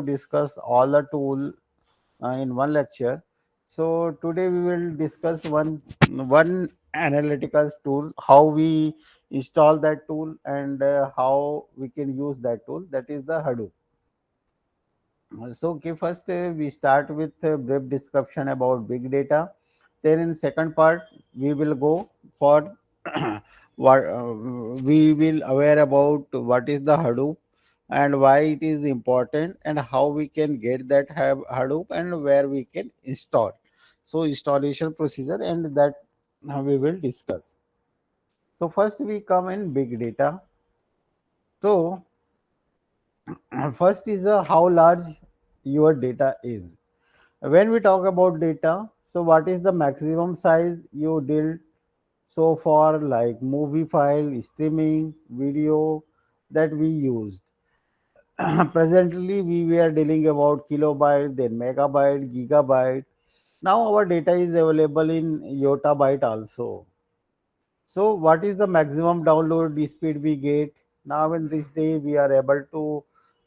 to discuss all the tool in one lecture. So today we will discuss one analytical tool, how we install that tool and how we can use that tool. That is the Hadoop. So, okay, first we start with a brief description about big data. Then in second part, we will go for what we will aware about what is the Hadoop and why it is important and how we can get that Hadoop and where we can install. So installation procedure and that we will discuss. So first we come in big data. So first is how large your data is. When we talk about data, so what is the maximum size you deal so far, like movie file, streaming, video that we used? Presently, we were dealing about kilobyte, then megabyte, gigabyte. Now our data is available in yottabyte also. So, what is the maximum download speed we get? Now, in this day, we are able to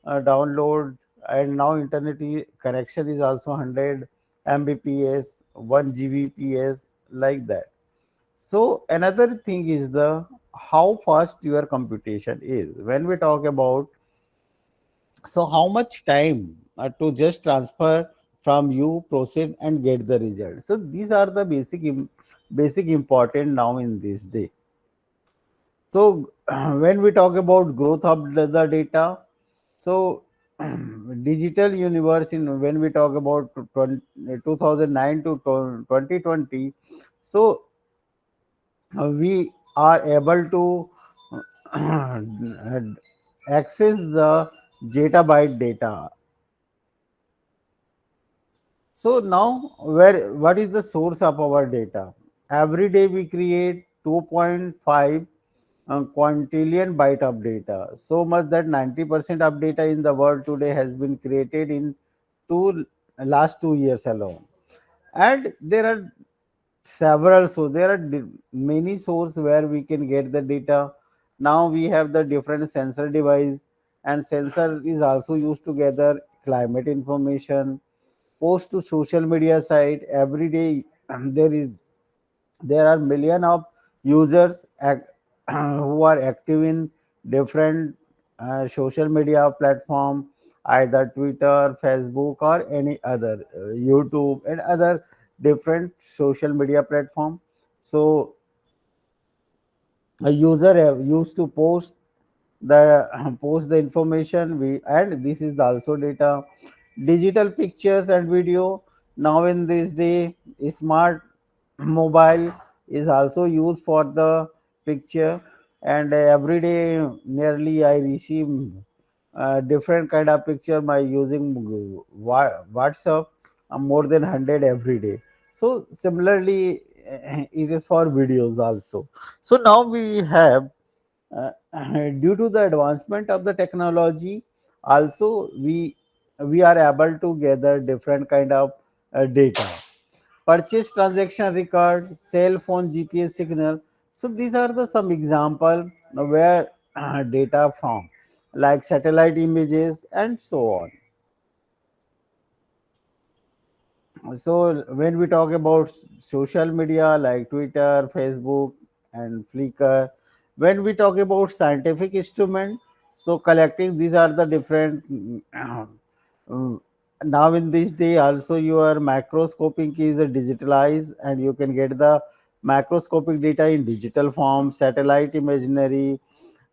download, and now connection is also 100 Mbps, 1 Gbps, like that. So, another thing is the how fast your computation is. When we talk about, so how much time to just transfer from you, proceed and get the result. So, these are the basic important now in this day. So when we talk about growth of the data, so digital universe in when we talk about 2009 to 2020, so we are able to access the zettabyte data. So now where what is the source of our data? Every day we create 2.5 quintillion byte of data. So much that 90% of data in the world today has been created in two last 2 years alone. And there are several, so there are many sources where we can get the data. Now we have the different sensor device, and sensor is also used to gather climate information, post to social media site every day. There are million of users who are active in different social media platform, either Twitter, Facebook, or any other YouTube and other different social media platform. So a user used to the post the information we, and this is the also data. Digital pictures and video, now in this day smart mobile is also used for the picture, and every day nearly I receive different kind of picture by using WhatsApp, more than 100 every day. So similarly it is for videos also. So now we have uh, due to the advancement of the technology, also we are able to gather different kind of data, purchase transaction record, cell phone GPS signal. So these are the some example where data from, like satellite images and so on. So when we talk about social media like Twitter, Facebook, and Flickr, when we talk about scientific instrument, so collecting these are the different. Mm, now in this day also your macroscopic is digitalized and you can get the macroscopic data in digital form, satellite imagery,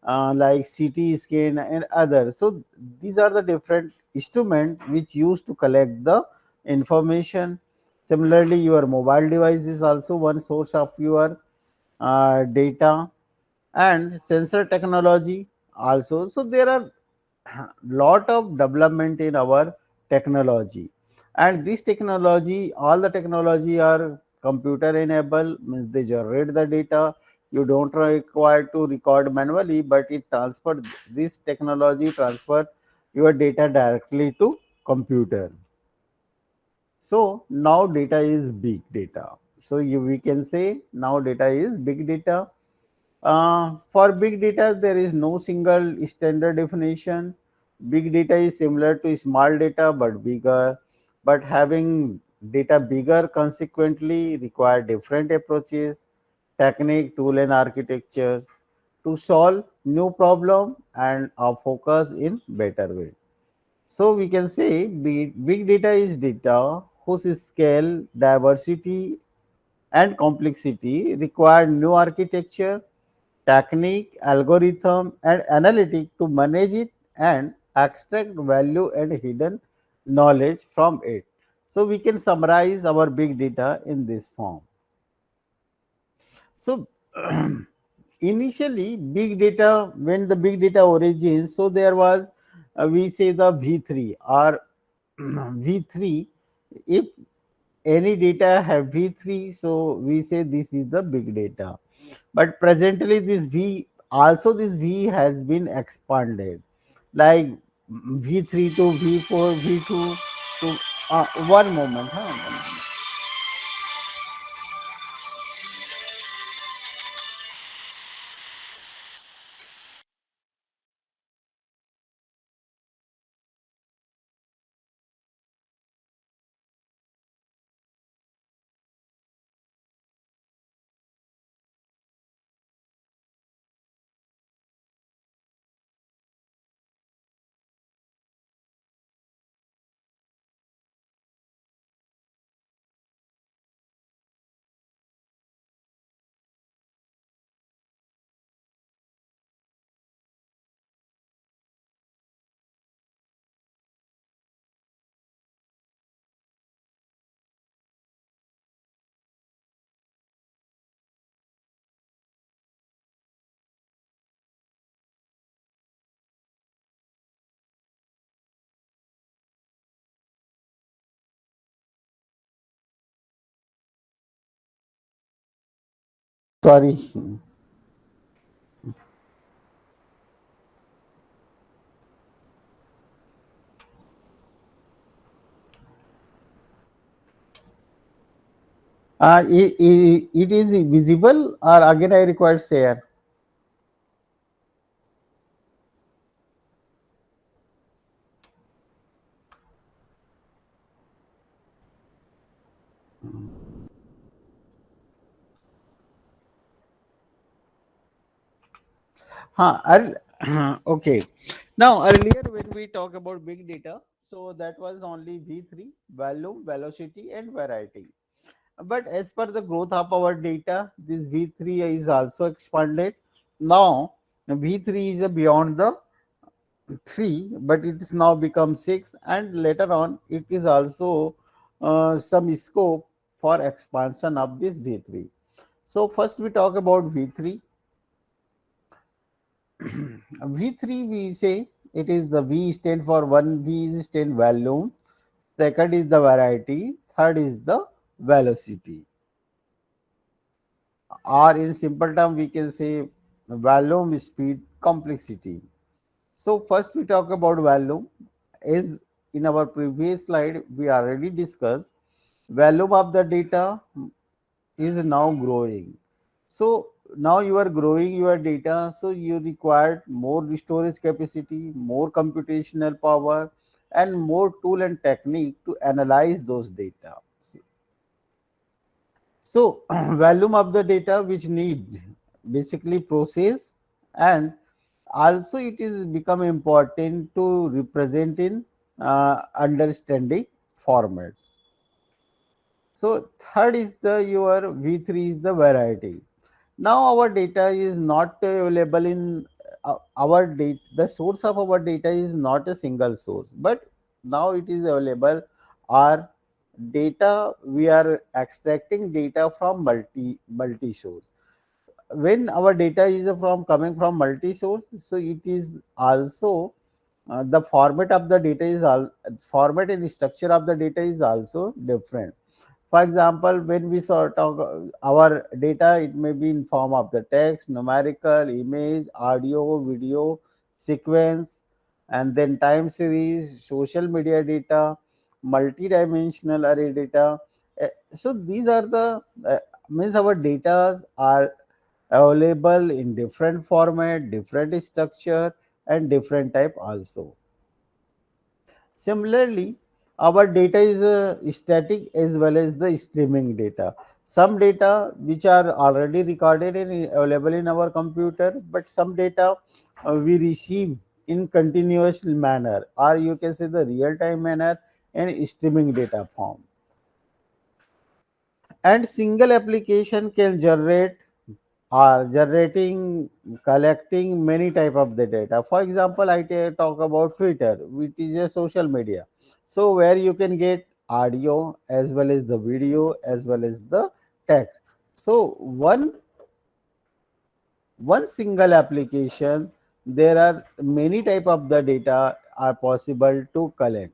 like CT scan and others. So these are the different instruments which used to collect the information. Similarly, your mobile device is also one source of your data, and sensor technology also. So there are lot of development in our technology, and this technology, all the technology are computer enabled, means they generate the data. You don't require to record manually, but it transfer, this technology transfer your data directly to computer. So now data is big data. So we can say now data is big data. For big data, there is no single standard definition. Big data is similar to small data but bigger, but having data bigger consequently require different approaches, technique, tool and architectures to solve new problem and focus in better way. So we can say big data is data whose scale, diversity and complexity require new architecture, technique, algorithm, and analytic to manage it and extract value and hidden knowledge from it. So we can summarize our big data in this form. So initially, big data, when the big data origins, so there was, we say the V3 or V3. If any data have V3, so we say this is the big data. But presently, this V has been expanded, like V3 to V4, V2 to one moment. Huh? Sorry. It is visible or again I require share. Okay. Now earlier when we talk about big data, so that was only V3, volume, velocity and variety. But as per the growth of our data, this V3 is also expanded. Now V3 is beyond the 3, but it is now become 6, and later on it is also some scope for expansion of this V3. So first we talk about V3. V3 we say it is the V stand for one, V is stand volume, second is the variety, third is the velocity. Or in simple term we can say volume, speed, complexity. So first we talk about volume. As in our previous slide we already discussed, volume of the data is now growing. So now you are growing your data, so you require more storage capacity, more computational power, and more tool and technique to analyze those data. So volume of the data which need basically process, and also it is become important to represent in understanding format. So third is the your V3 is the variety. Now our data is not available in our data. The source of our data is not a single source, but now it is available. Our data, we are extracting data from multi source. When our data is from coming from multi source, so it is also the format of the data is all format and structure of the data is also different. For example, when we sort of our data, it may be in form of the text, numerical, image, audio, video, sequence, and then time series, social media data, multi-dimensional array data. So these are the means our data are available in different format, different structure, and different type also. Similarly, our data is static as well as the streaming data. Some data which are already recorded and available in our computer, but some data we receive in continuous manner, or you can say the real time manner and streaming data form. And single application can generate are generating collecting many type of the data. For example, talk about Twitter, which is a social media, so where you can get audio as well as the video as well as the text. So one single application, there are many type of the data are possible to collect.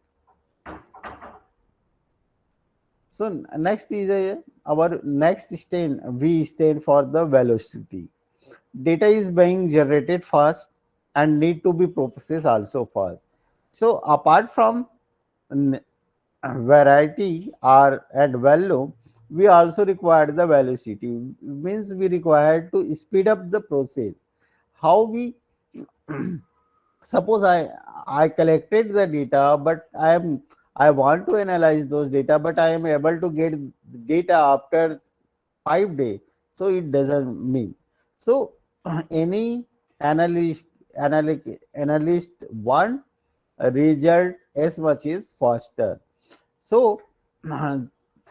So next is our next stand, we stand for the velocity. Data is being generated fast and need to be processed also fast. So apart from n- variety or and value, we also require the velocity. Means we require to speed up the process. How we suppose I collected the data, but I want to analyze those data, but I am able to get data after 5 days, so it doesn't mean. So any analyst analyst want a result as much as faster. So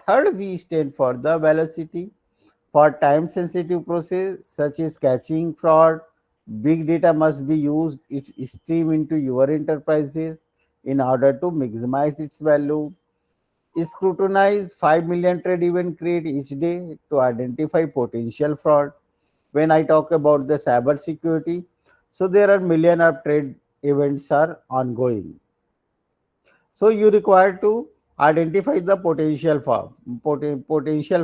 third, we stand for the velocity. For time sensitive process such as catching fraud, big data must be used it stream into your enterprises in order to maximize its value. Scrutinize 5 million trade event create each day to identify potential fraud. When I talk about the cyber security, so there are million of trade events are ongoing. So you require to identify the potential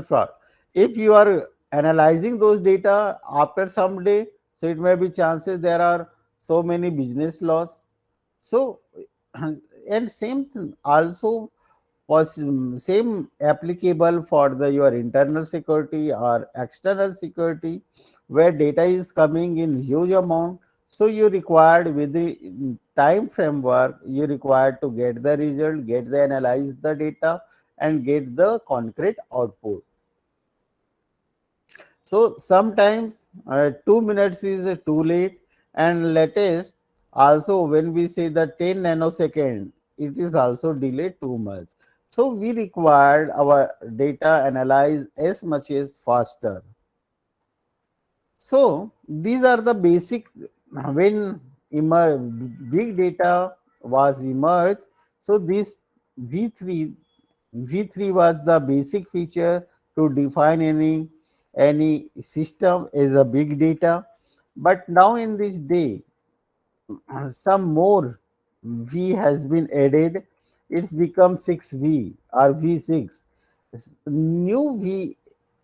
fraud. If you are analyzing those data after some day, so it may be chances there are so many business loss. So and same thing also same applicable for the your internal security or external security, where data is coming in huge amount. So you required with the time framework, you required to get the result, get the analyze the data and get the concrete output. So sometimes 2 minutes is too late, and latest also when we say the 10 nanosecond, it is also delayed too much. So we required our data analyze as much as faster. So these are the basic when big data was emerged. So this V3 V3 was the basic feature to define any system as a big data. But now in this day, some more V has been added. It's become 6V or V6. New V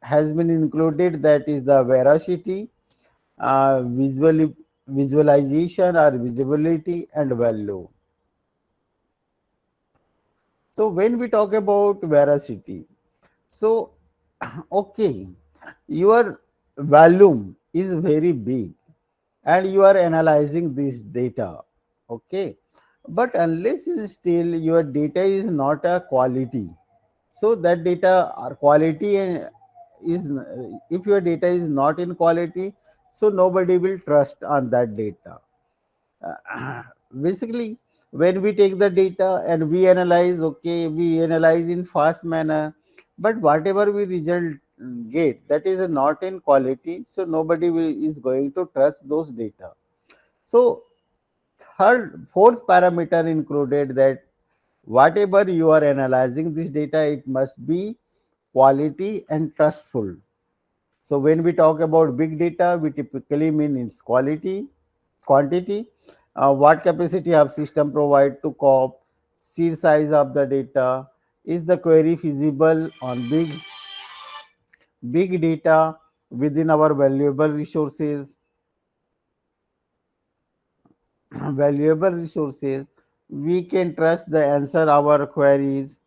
has been included, that is the veracity, visualization or visibility and value. So when we talk about veracity, so okay, your volume is very big and you are analyzing this data, okay, but unless still your data is not a quality, so that data or quality and is if your data is not in quality, so nobody will trust on that data. Basically, when we take the data and we analyze, okay, we analyze in fast manner, but whatever we result get, that is not in quality, so nobody is going to trust those data. So fourth parameter included that whatever you are analyzing this data, it must be quality and trustful. So when we talk about big data, we typically mean its quantity, what capacity of system provide to cope, sheer size of the data, is the query feasible on big data within our valuable resources, valuable resources, we can trust the answer our queries.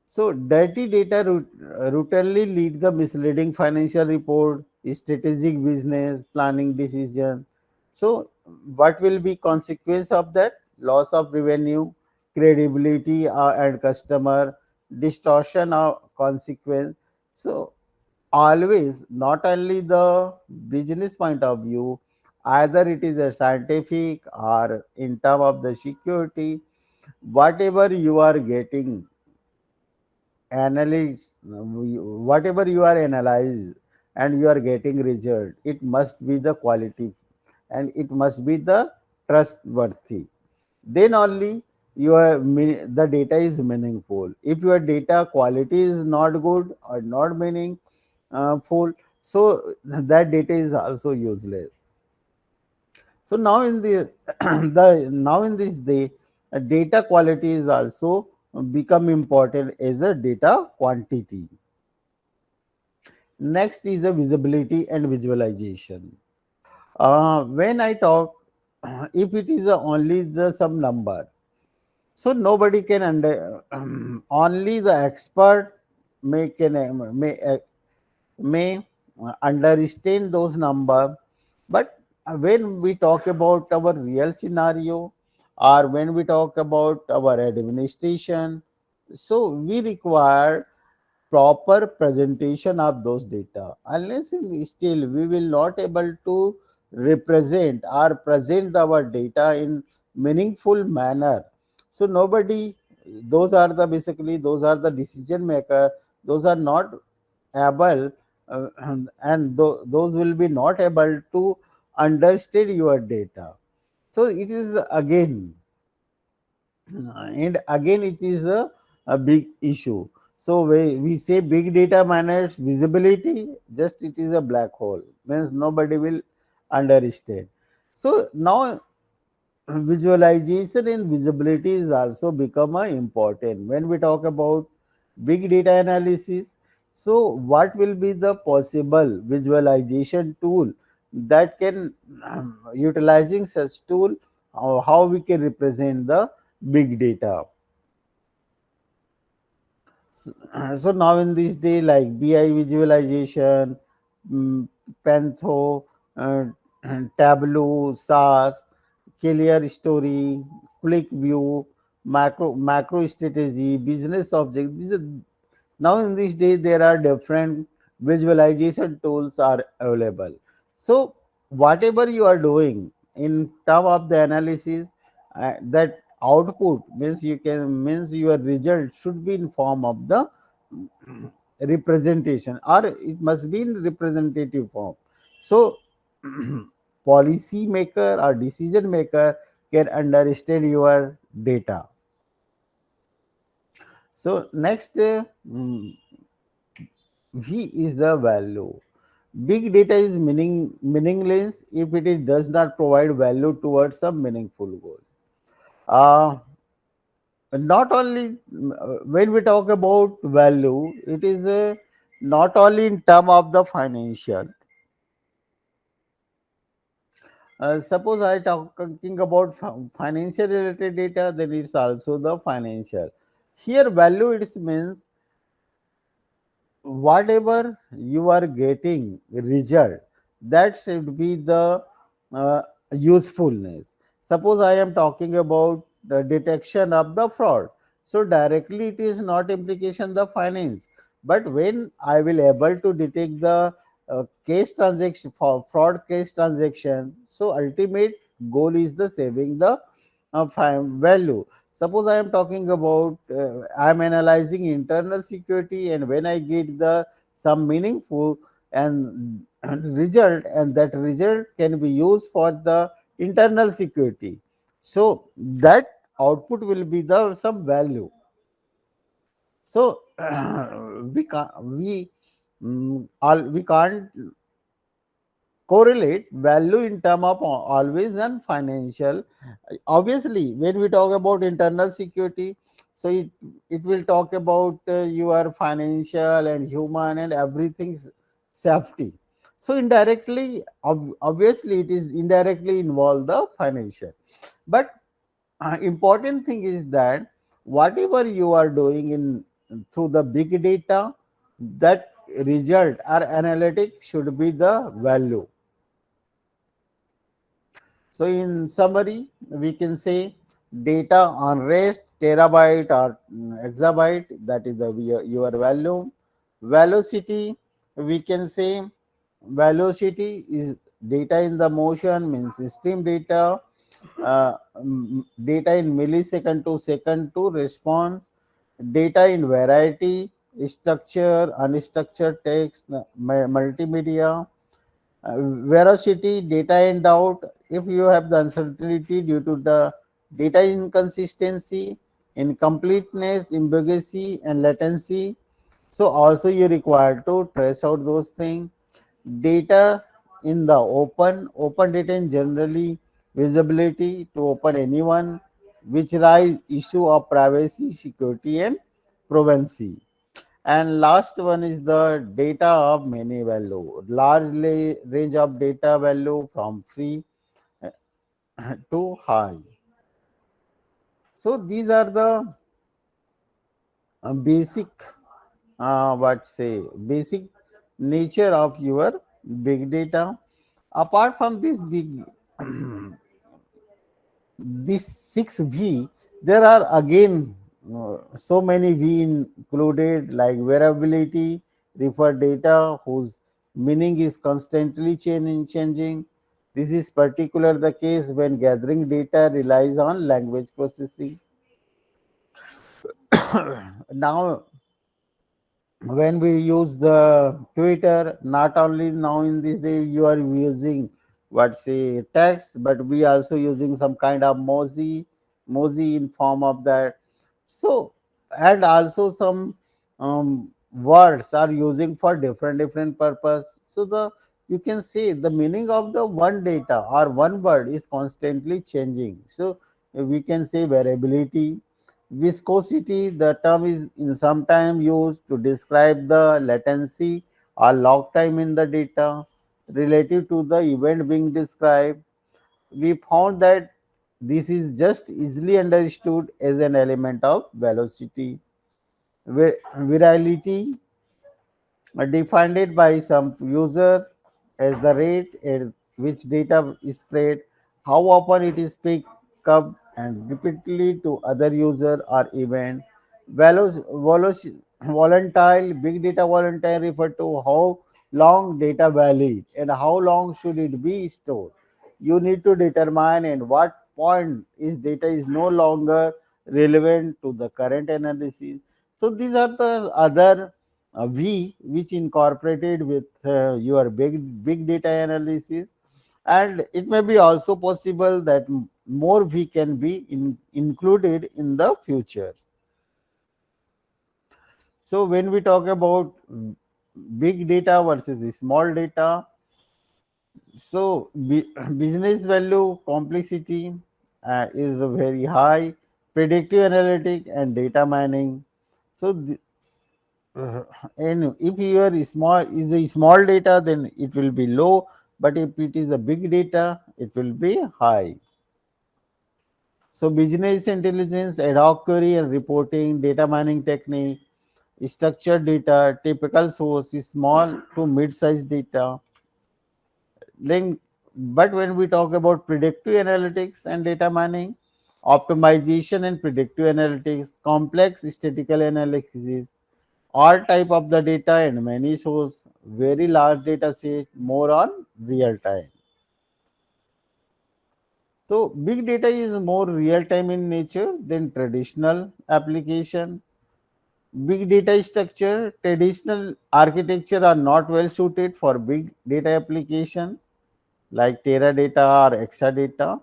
So dirty data routinely lead the misleading financial report, strategic business planning decision. So what will be consequence of that? Loss of revenue, credibility, and customer, distortion of consequence. So always, not only the business point of view, either it is a scientific or in term of the security, whatever you are getting analyze, whatever you are analyze and you are getting result, it must be the quality and it must be the trustworthy. Then only the data is meaningful. If your data quality is not good or not meaningful, so that data is also useless. So now in the, the now in this day, data quality is also become important as a data quantity. Next is the visibility and visualization. When I talk, if it is only the some number, so nobody can only the expert may understand those number. But when we talk about our real scenario or when we talk about our administration, so we require proper presentation of those data. Unless still we will not able to represent or present our data in meaningful manner. So nobody, those are the basically those are the decision maker, those are not able, those will be not able to understand your data. So it is again, and again it is a big issue. So we say big data managed visibility, just it is a black hole, means nobody will understand. So now visualization and visibility is also become a important when we talk about big data analysis. So what will be the possible visualization tool that can, utilizing such tool, how we can represent the big data. So now in this day, like BI visualization, mm, Pantho, uh, Tableau, SAS, Clear Story, Click View, macro strategy, business object. These are, now in this day there are different visualization tools are available. So whatever you are doing in term of the analysis, that output means you can means your result should be in form of the representation or it must be in representative form. So policy maker or decision maker can understand your data. So next, V is the value. Big data is meaningless if does not provide value towards a meaningful goal. Uh, Not only when we talk about value, it is not only in term of the financial. Suppose I talking about financial related data, then it's also the financial. Here, value it means whatever you are getting result, that should be the uh, usefulness. Suppose I am talking about the detection of the fraud, so directly it is not implication the finance, but when I will able to detect the case transaction for fraud case transaction, so ultimate goal is the saving the value. Suppose I am talking about, I am analyzing internal security, and when I get the some meaningful and result, and that result can be used for the internal security. So that output will be the some value. So we can't correlate value in term of always and financial. Obviously when we talk about internal security, so it will talk about your financial and human and everything's safety. So indirectly, obviously it is indirectly involved the financial. But important thing is that whatever you are doing in through the big data, that result or analytic should be the value. So in summary, we can say data on rest, terabyte or exabyte, that is your volume. Velocity, we can say velocity is data in the motion, means stream data, data in millisecond to second to response, data in variety, structure, unstructured text, multimedia, veracity, data in doubt, if you have the uncertainty due to the data inconsistency, incompleteness, ambiguity, and latency. So also you require to trace out those things. Data in the open data in generally visibility to open anyone, which rise issue of privacy, security, and provenance. And last one is the data of many value, largely range of data value from free to high. So these are the basic, what say, basic nature of your big data. Apart from this big, this 6V, there are again so many V included, like variability, refer data whose meaning is constantly changing. This is particular the case when gathering data relies on language processing. Now when we use the Twitter, not only now in this day you are using what say text, but we also using some kind of emoji in form of that. So and also some words are using for different purpose. So the you can say the meaning of the one data or one word is constantly changing. So we can say variability. Viscosity, the term is in sometime used to describe the latency or log time in the data relative to the event being described. We found that this is just easily understood as an element of velocity. Virality defined it by some user as the rate at which data is spread, how often it is picked up and repeatedly to other user or event. Volatile, big data volatile refer to how long data valid and how long should it be stored. You need to determine at what point is data is no longer relevant to the current analysis. So these are the other V which incorporated with your big data analysis, and it may be also possible that more V can be included in the future. So when we talk about big data versus small data, so business value complexity is very high, predictive analytic and data mining. So and if your small is a small data, then it will be low, but if it is a big data, it will be high. So business intelligence, ad hoc query and reporting, data mining technique, structured data, typical source is small to mid-sized data. Then, but when we talk about predictive analytics and data mining, optimization and predictive analytics, complex statistical analysis, all type of the data and many source, very large data set, more on real time. So big data is more real time in nature than traditional application. Big data structure, traditional architecture are not well suited for big data application like Teradata or Exadata.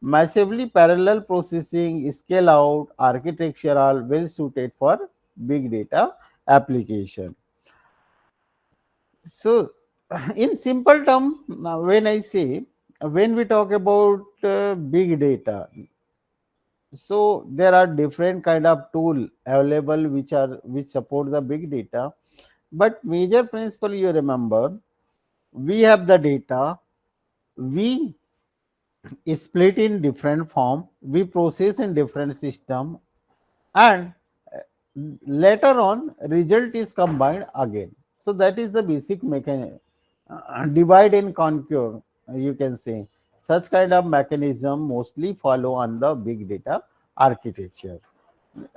Massively parallel processing, scale out architecture are well suited for big data application. So, in simple term, now when I say when we talk about big data, so there are different kind of tool available which support the big data. But major principle you remember, we have the data, we split in different form, we process in different system, and later on result is combined again. So that is the basic mechanism. Divide and conquer, you can say. Such kind of mechanism mostly follow on the big data architecture,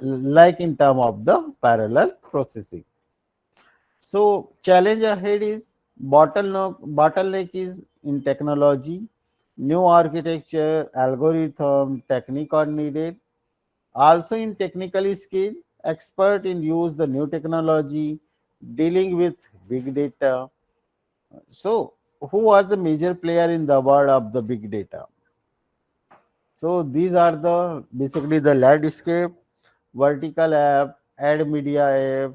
like in term of the parallel processing. So challenge ahead is bottleneck is in technology, new architecture, algorithm, technique are needed. Also in technical skill, expert in use the new technology, dealing with big data. So who are the major player in the world of the big data? So these are the basically the landscape, vertical app, ad media app,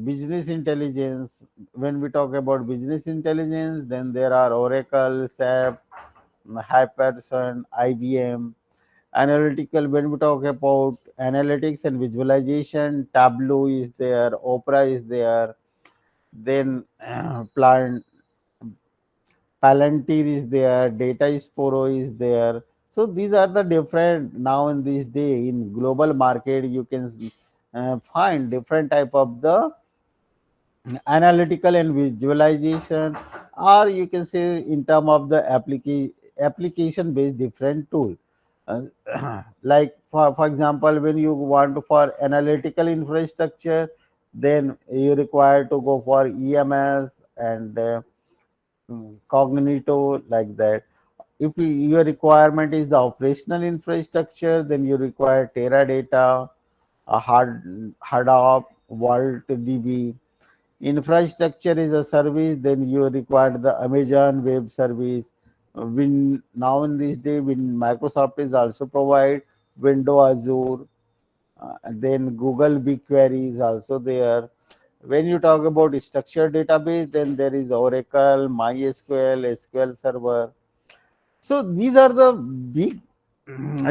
business intelligence. When we talk about business intelligence, then there are Oracle, SAP, Hyperson, IBM. Analytical, when we talk about analytics and visualization, Tableau is there, Opera is there, then Plant Palantir is there, Data is Foro is there. So these are the different now in this day in global market you can find different type of the analytical and visualization, or you can say in term of the application based different tool. Uh, like for example, when you want to for analytical infrastructure, then you require to go for EMS and Cognito, like that. If your requirement is the operational infrastructure, then you require Teradata, a Hadoop, Vault DB. Infrastructure is a service, then you require the Amazon Web Service. When now in this day, when Microsoft is also provide Windows Azure, then Google BigQuery is also there. When you talk about structured database, then there is Oracle, MySQL, SQL Server. So these are the big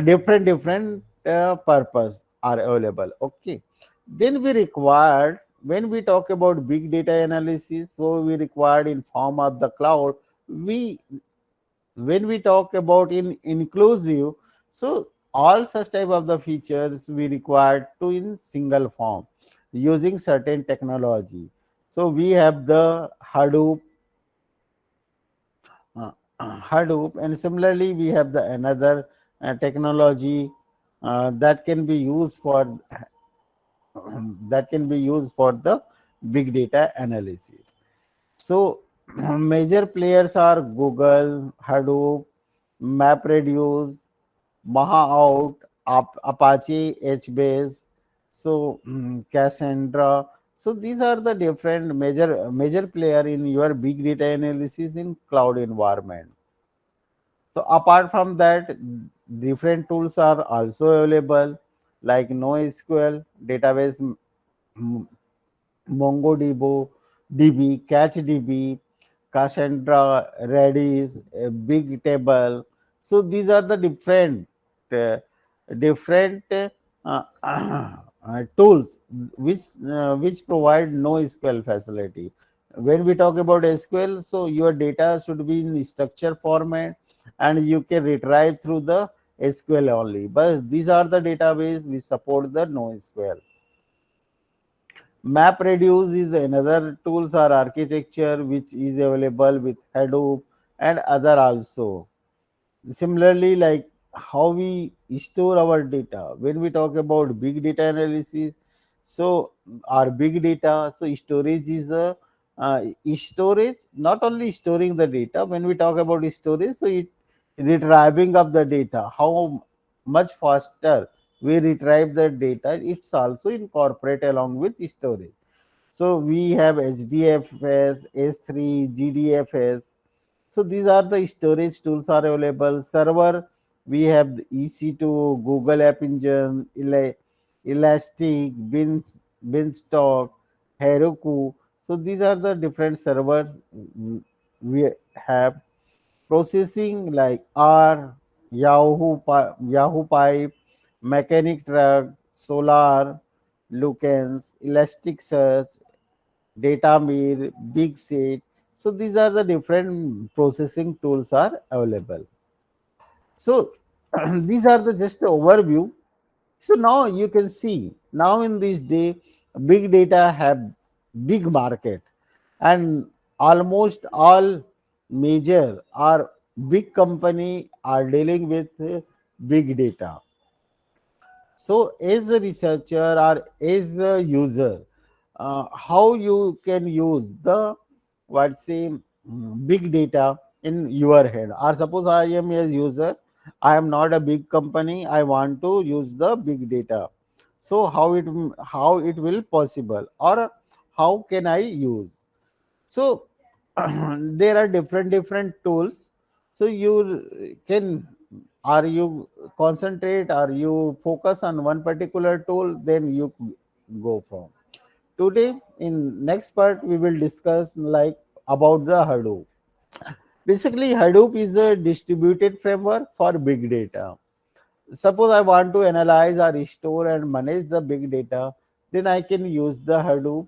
different purpose are available. Okay. Then we required when we talk about big data analysis, so we required in form of the cloud. We when we talk about in inclusive, so all such type of the features we required to in single form using certain technology. So we have the uh, Hadoop, and similarly we have the another technology that can be used for that can be used for the big data analysis. So major players are Google, Hadoop, MapReduce, Mahaout, Apache, HBase, so Cassandra. So these are the different major player in your big data analysis in cloud environment. So apart from that, different tools are also available like NoSQL, database, m- MongoDB, CatchDB, Cassandra, Redis, Big Table. So these are the uh, different tools which provide NoSQL facility. When we talk about SQL, so your data should be in structure format and you can retrieve through the SQL only. But these are the database which support the NoSQL. MapReduce is another tools or architecture which is available with Hadoop and other also. Similarly, like how we store our data. When we talk about big data analysis, so our big data, so storage is a storage, not only storing the data. When we talk about storage, so it retrieving of the data, how much faster we retrieve the data, it's also incorporated along with storage. So we have HDFS, S3, GDFS. So these are the storage tools are available. Server, we have the EC2, Google App Engine, Elastic, Beanstalk, Heroku. So these are the different servers we have. Processing like R, Yahoo Pipe, Mechanic Truck, Solar, Lucens, Elasticsearch, Datamir, Big Set. So these are the different processing tools are available. So these are the just overview. So now you can see now in this day, big data have big market and almost all major are big company are dealing with big data. So, as a researcher or as a user, how you can use the what say big data in your head? Or suppose I am a user, I am not a big company. I want to use the big data. So, how it will possible, or how can I use? So there are different tools. So you can, are you concentrate, are you focus on one particular tool, then you go from. Today in next part we will discuss like about the Hadoop. Basically Hadoop is a distributed framework for big data. Suppose I want to analyze or store and manage the big data, then I can use the Hadoop.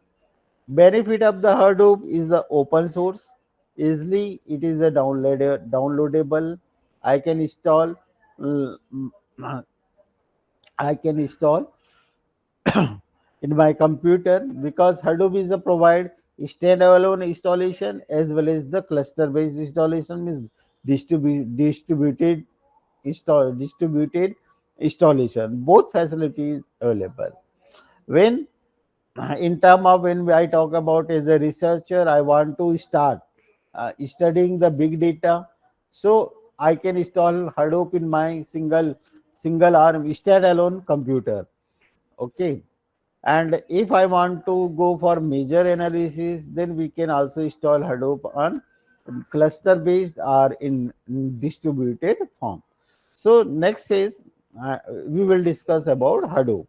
Benefit of the Hadoop is the open source. Easily, it is a downloadable. I can install. mm, mm, I can install in my computer because Hadoop is a provide standalone installation as well as the cluster based installation is distributed installation. Both facilities available. When in term of when I talk about as a researcher, I want to start studying the big data. So I can install Hadoop in my single arm standalone computer. Okay. And if I want to go for major analysis, then we can also install Hadoop on cluster based or in distributed form. So next phase, we will discuss about Hadoop.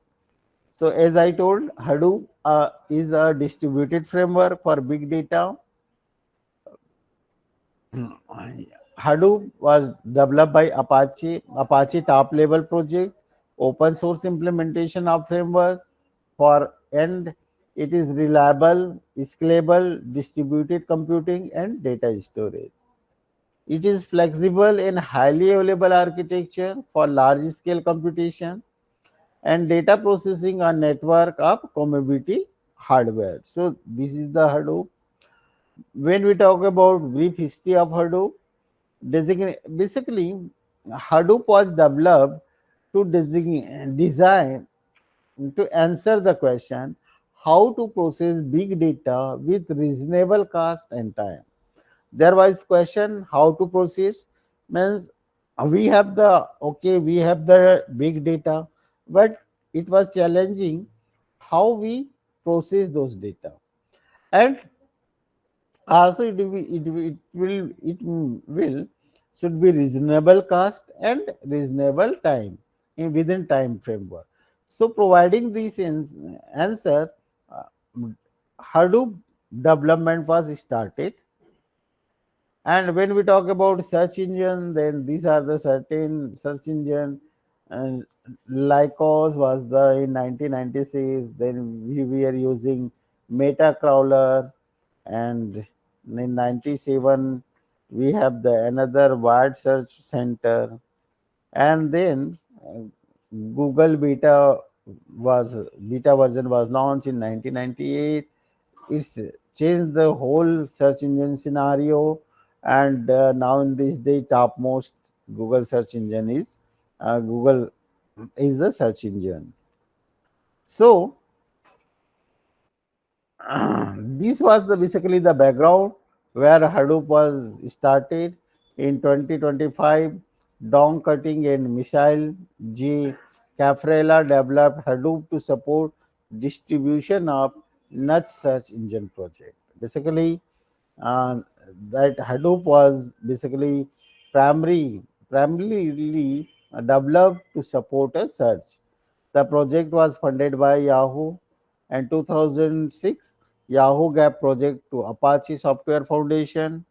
So as I told, Hadoop is a distributed framework for big data. Hadoop was developed by Apache top level project, open source implementation of frameworks for and it is reliable, scalable, distributed computing and data storage. It is flexible and highly available architecture for large scale computation and data processing on network of commodity hardware. So this is the Hadoop. When we talk about brief history of Hadoop, basically Hadoop was developed to design to answer the question how to process big data with reasonable cost and time. There was question how to process means we have the big data, but it was challenging how we process those data. And also it will should be reasonable cost and reasonable time within time framework. So providing this answer, uh, Hadoop development was started. And when we talk about search engine, then these are the certain search engine. And Lycos was the in 1996. Then we were using Meta Crawler, and in 97 we have the another wide search center, and then Google beta version was launched in 1998. It's changed the whole search engine scenario, and now in this day topmost Google search engine is Google is the search engine. So this was the basically the background where Hadoop was started in 2025. Don Cutting and Michael G. Caffarella developed Hadoop to support distribution of Nudge search engine project. Basically, uh, that Hadoop was basically primarily developed to support a search. The project was funded by Yahoo, and 2006 Yahoo gave project to Apache Software Foundation,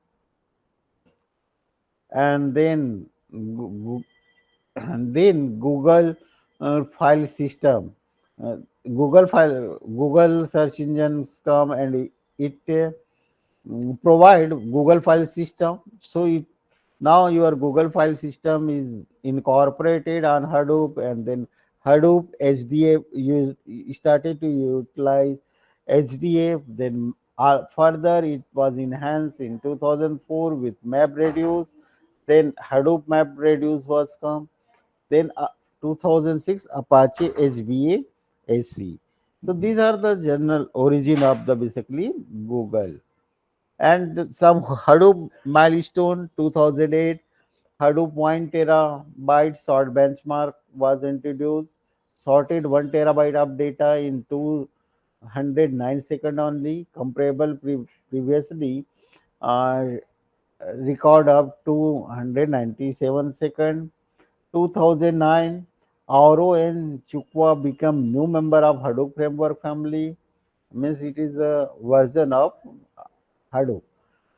and then and then Google file system. Uh, Google search engines come and it provide Google file system. So now your Google file system is incorporated on Hadoop, and then Hadoop HDF started to utilize HDF. Then further it was enhanced in 2004 with MapReduce, Then Hadoop MapReduce was come. Then 2006 Apache HBA SC. So these are the general origin of the basically Google. And some Hadoop milestone 2008 Hadoop 1 terabyte sort benchmark was introduced, sorted 1 terabyte of data in 209 seconds only, comparable previously uh, record up to 197 seconds. 2009, Auro and Chukwa become new member of Hadoop framework family. Means it is a version of Hadoop.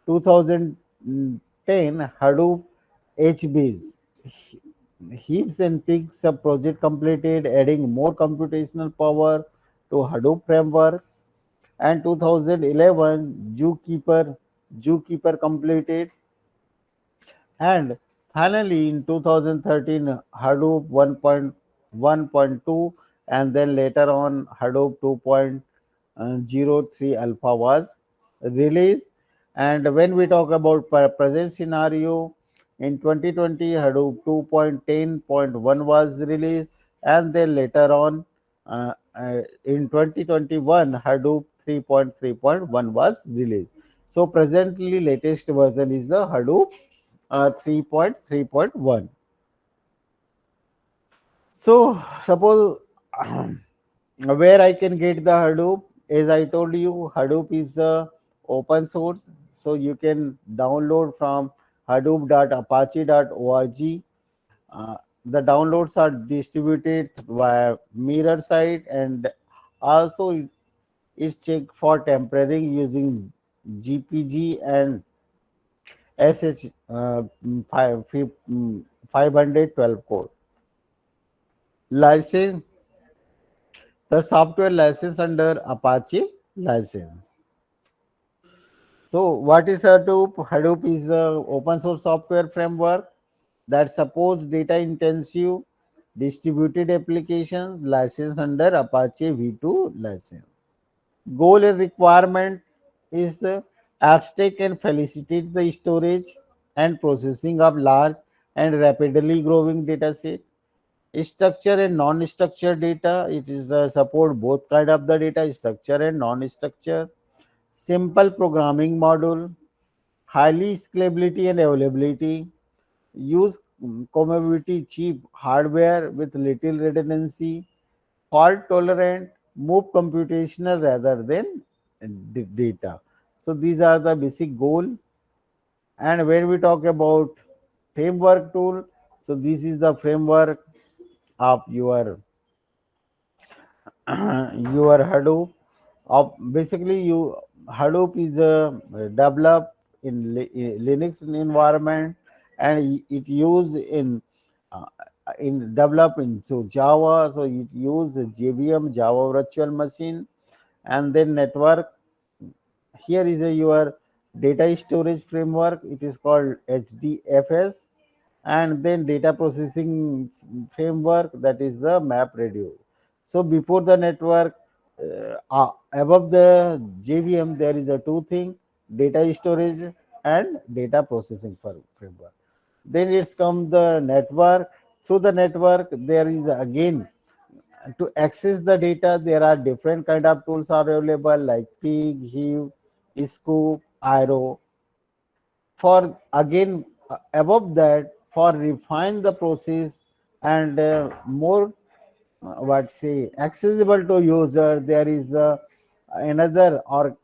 2010, Hadoop HBase. Heaps and peaks a project completed, adding more computational power to Hadoop framework. And 2011, Zookeeper completed. And finally, in 2013, Hadoop 1.1.2, and then later on, Hadoop 2.03 alpha was released. And when we talk about present scenario, in 2020, Hadoop 2.10.1 was released, and then later on, in 2021, Hadoop 3.3.1 was released. So presently, latest version is the Hadoop 3.3.1. So suppose where I can get the Hadoop, as I told you, Hadoop is open source, so you can download from hadoop.apache.org. Uh, the downloads are distributed via mirror site, and also it's checked for tampering using GPG and SH 512 code. License, the software license under Apache license. So what is Hadoop? Hadoop is the open source software framework that supports data intensive distributed applications licensed under Apache V2 license. Goal and requirement is the abstract and facilitate the storage and processing of large and rapidly growing data set. Structure and non-structured data, it is support both kind of the data, structure and non-structure. Simple programming module, highly scalability and availability, use commodity cheap hardware with little redundancy, fault tolerant, move computational rather than data. So these are the basic goal. And when we talk about framework tool, so this is the framework of your your Hadoop. Of basically, you Hadoop is developed in Linux environment, and it used uh, in develop into Java. So it use JVM, Java Virtual Machine, and then network. Here is your data storage framework. It is called HDFS, and then data processing framework, that is the MapReduce. So before the network, above the JVM, there is a two thing: data storage and data processing framework. Then it's come the network. Through the network, there is again to access the data. There are different kind of tools are available like Pig, Hive, Scoop, Aero. For again above that, for refine the process and more what say accessible to user, there is another or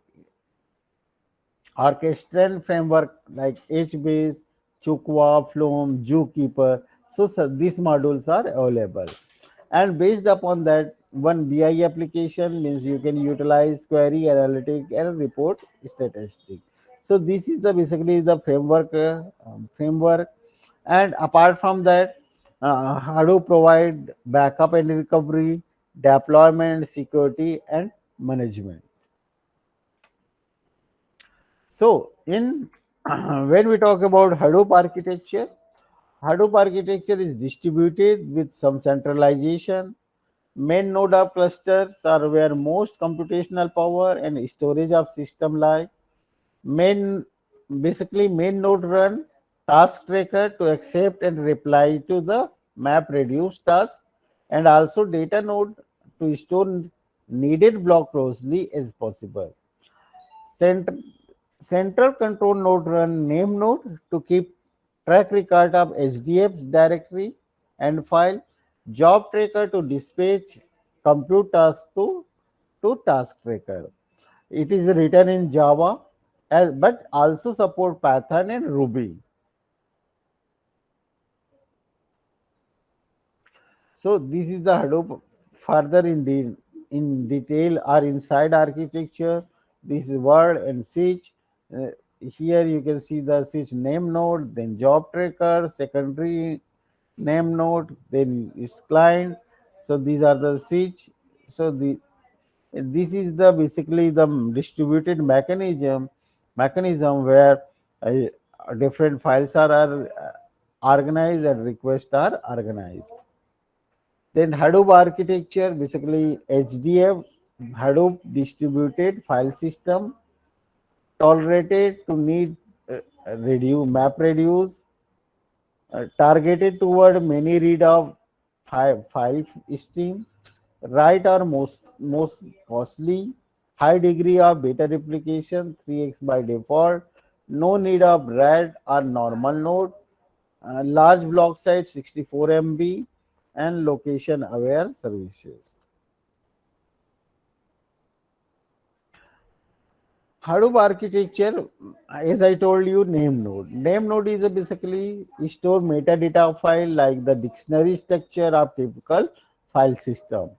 orchestral framework like HBase, Chukwa, Flume, Zookeeper. So these modules are available. And based upon that, one BI application means you can utilize query analytic and report statistic. So this is the basically the framework. And apart from that, Hadoop provide backup and recovery, deployment, security, and management. So, in when we talk about Hadoop architecture is distributed with some centralization. Main node of clusters are where most computational power and storage of system lie. Main Basically main node run. task tracker to accept and reply to the map reduce task, and also data node to store needed block closely as possible. Cent- Central control node run name node to keep track record of HDF's directory and file. Job tracker to dispatch compute task to task tracker. It is written in Java, but also support Python and Ruby. So this is the Hadoop further in detail or inside architecture. This is word and switch. Uh, Here you can see the switch name node, then job tracker, secondary name node, then its client. So these are the switch. So this is the basically the distributed mechanism where uh, different files are organized and requests are organized. Then Hadoop architecture, basically HDF, Hadoop distributed file system, tolerated to need reduce map reduce, targeted toward many read of file stream, write or most costly, high degree of data replication, 3x by default, no need of RAD or normal node, large block size 64 MB, and location aware services. Hadoop architecture, as I told you, name node. Name node is a basically store metadata file like the dictionary structure of typical file system.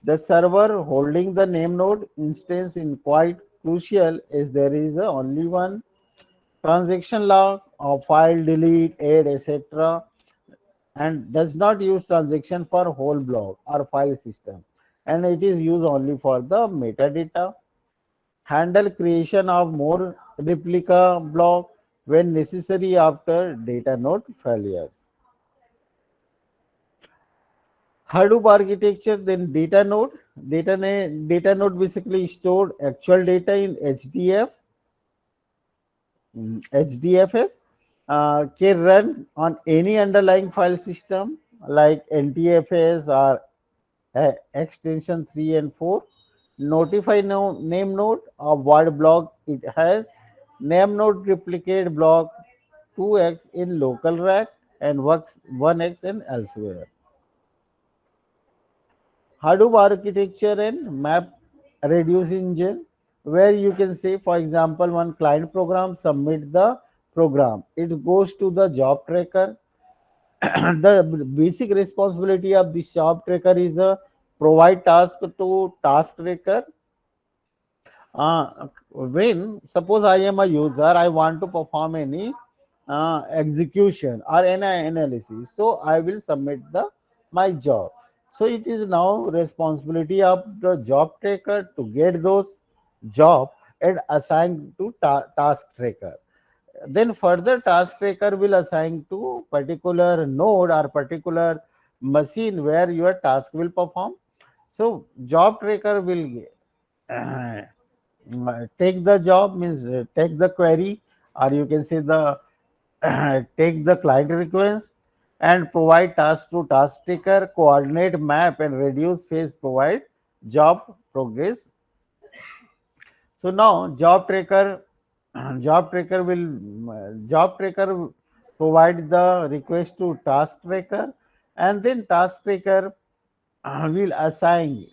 The server holding the name node instance is quite crucial as there is only one transaction log of file delete, add, etc. and does not use transaction for whole block or file system, and it is used only for the metadata. Handle creation of more replica block when necessary after data node failures. Hadoop architecture, then data node basically stored actual data in HDFS, can run on any underlying file system like NTFS or extension 3 and 4. Notify name node of what block it has. Name node replicate block 2x in local rack and works 1x in elsewhere. Hadoop architecture and map reduce engine, where you can say, for example, one client program submit the program. It goes to the job tracker. The basic responsibility of this job tracker is a provide task to task tracker. When suppose I am a user, I want to perform any execution or any analysis, so I will submit the my job. So it is now responsibility of the job tracker to get those job and assign to task tracker. Then further task tracker will assign to particular node or particular machine where your task will perform. So job tracker will uh, take the job, means take the query, or you can say the take the client request and provide task to task taker, coordinate map and reduce phase, provide job progress. So now job tracker provide the request to task tracker, and then task tracker will assign.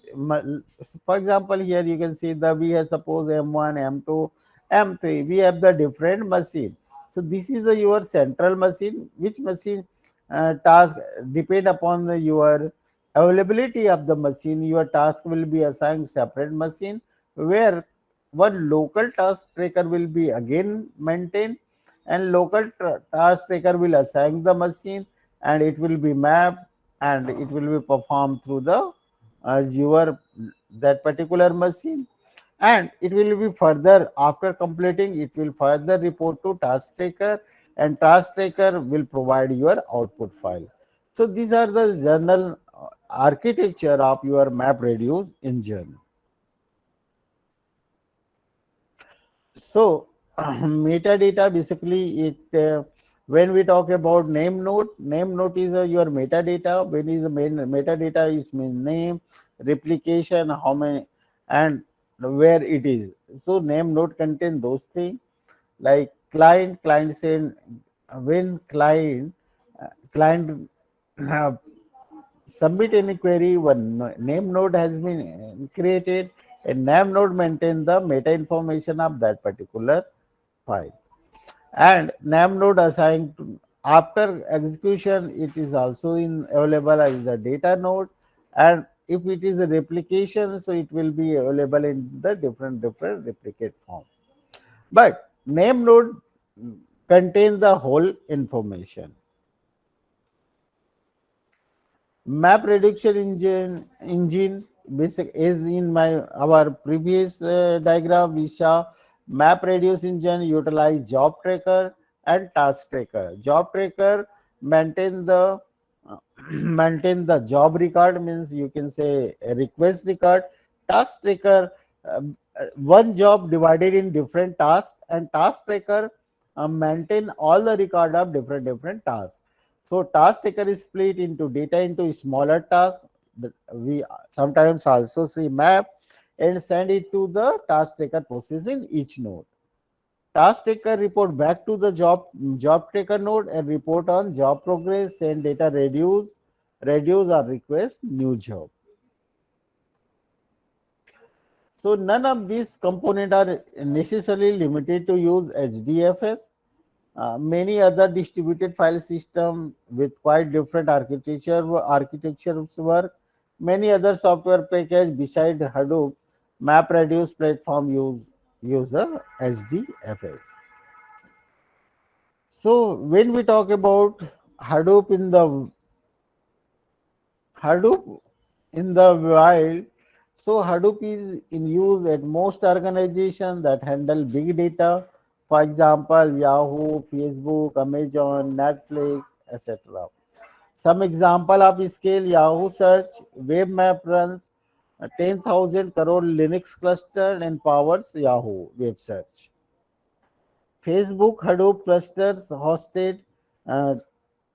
For example, here you can see the we have suppose M1, M2, M3. We have the different machine. So this is the your central machine. Which machine task depend upon your availability of the machine. Your task will be assigned separate machine where one local task tracker will be again maintained, and local task tracker will assign the machine, and it will be mapped and it will be performed through the your that particular machine, and it will be further after completing it will further report to task taker, and task taker will provide your output file. So these are the general architecture of your map reduce engine. So metadata basically it When we talk about name node is your metadata. When is the main metadata, it means name, replication, how many, and where it is. So name node contain those things. Like client send, when client uh, submit any query, one name node has been created, and name node maintain the meta information of that particular file. And name node assigned after execution, it is also in available as a data node. And if it is a replication, so it will be available in the different replicate form. But name node contain the whole information. Map reduction engine basic is in my our previous diagram. We saw map reduce engine utilize job tracker and task tracker. Job tracker maintain the maintain the job record, means you can say a request record. Task tracker, one job divided in different tasks, and task tracker maintain all the record of different tasks. So task taker is split into data into smaller tasks. We sometimes also see map and send it to the task taker process in each node. Task taker report back to the job taker node and report on job progress, send data reduce or request new job. So none of these components are necessarily limited to use HDFS. Many other distributed file system with quite different architectures work. Many other software package beside Hadoop MapReduce platform use a HDFS. So when we talk about Hadoop in the Hadoop in the wild, so Hadoop is in use at most organizations that handle big data. For example, Yahoo, Facebook, Amazon, Netflix, etc. Some example of scale: Yahoo search web map runs 10,000 crore Linux cluster and powers Yahoo web search. Facebook Hadoop clusters hosted uh,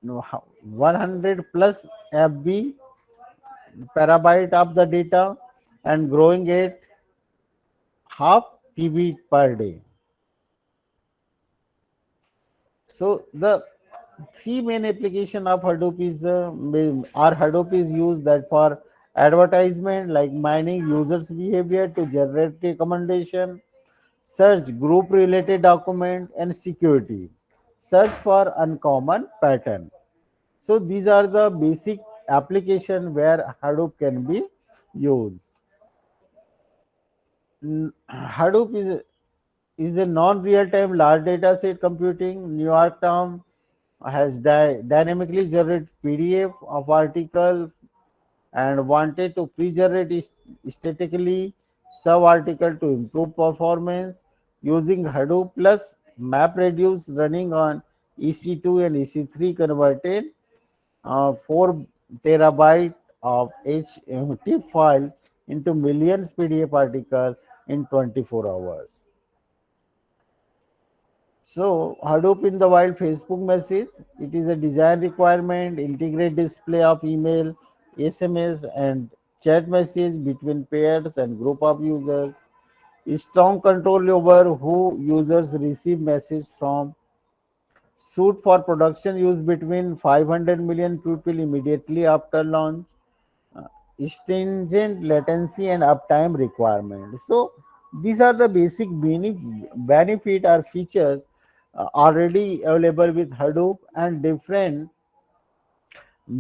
100 plus FB terabyte of the data and growing at half TB per day. So the three main application of Hadoop is Hadoop is used that for advertisement, like mining users behavior to generate recommendation, search group related document, and security, search for uncommon pattern. So these are the basic application where Hadoop can be used. Hadoop is a non-real-time large data set computing. New York Times has dynamically generated PDF of article and wanted to pre-generate statically sub-article to improve performance using Hadoop plus MapReduce running on EC2 and EC3 converted 4 terabyte of HMT file into millions PDF article in 24 hours. So Hadoop in the wild Facebook message, it is a design requirement, integrate display of email, SMS and chat message between pairs and group of users, strong control over who users receive message from, suit for production use between 500 million people immediately after launch, uh, stringent latency and uptime requirement. So these are the basic benefit or features already available with Hadoop and different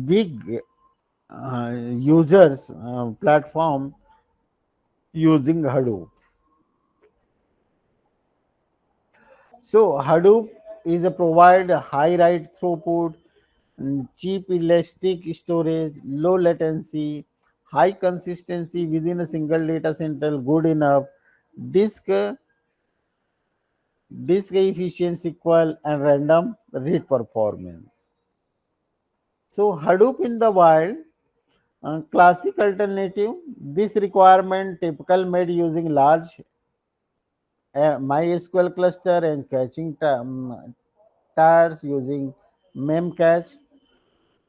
big users platform using Hadoop. So Hadoop is a provide high write throughput, cheap elastic storage, low latency, high consistency within a single data center, good enough, disk disk efficiency equal and random read performance. So Hadoop in the wild, classic alternative. This requirement typical made using large MySQL cluster and caching time. vectors using memcache.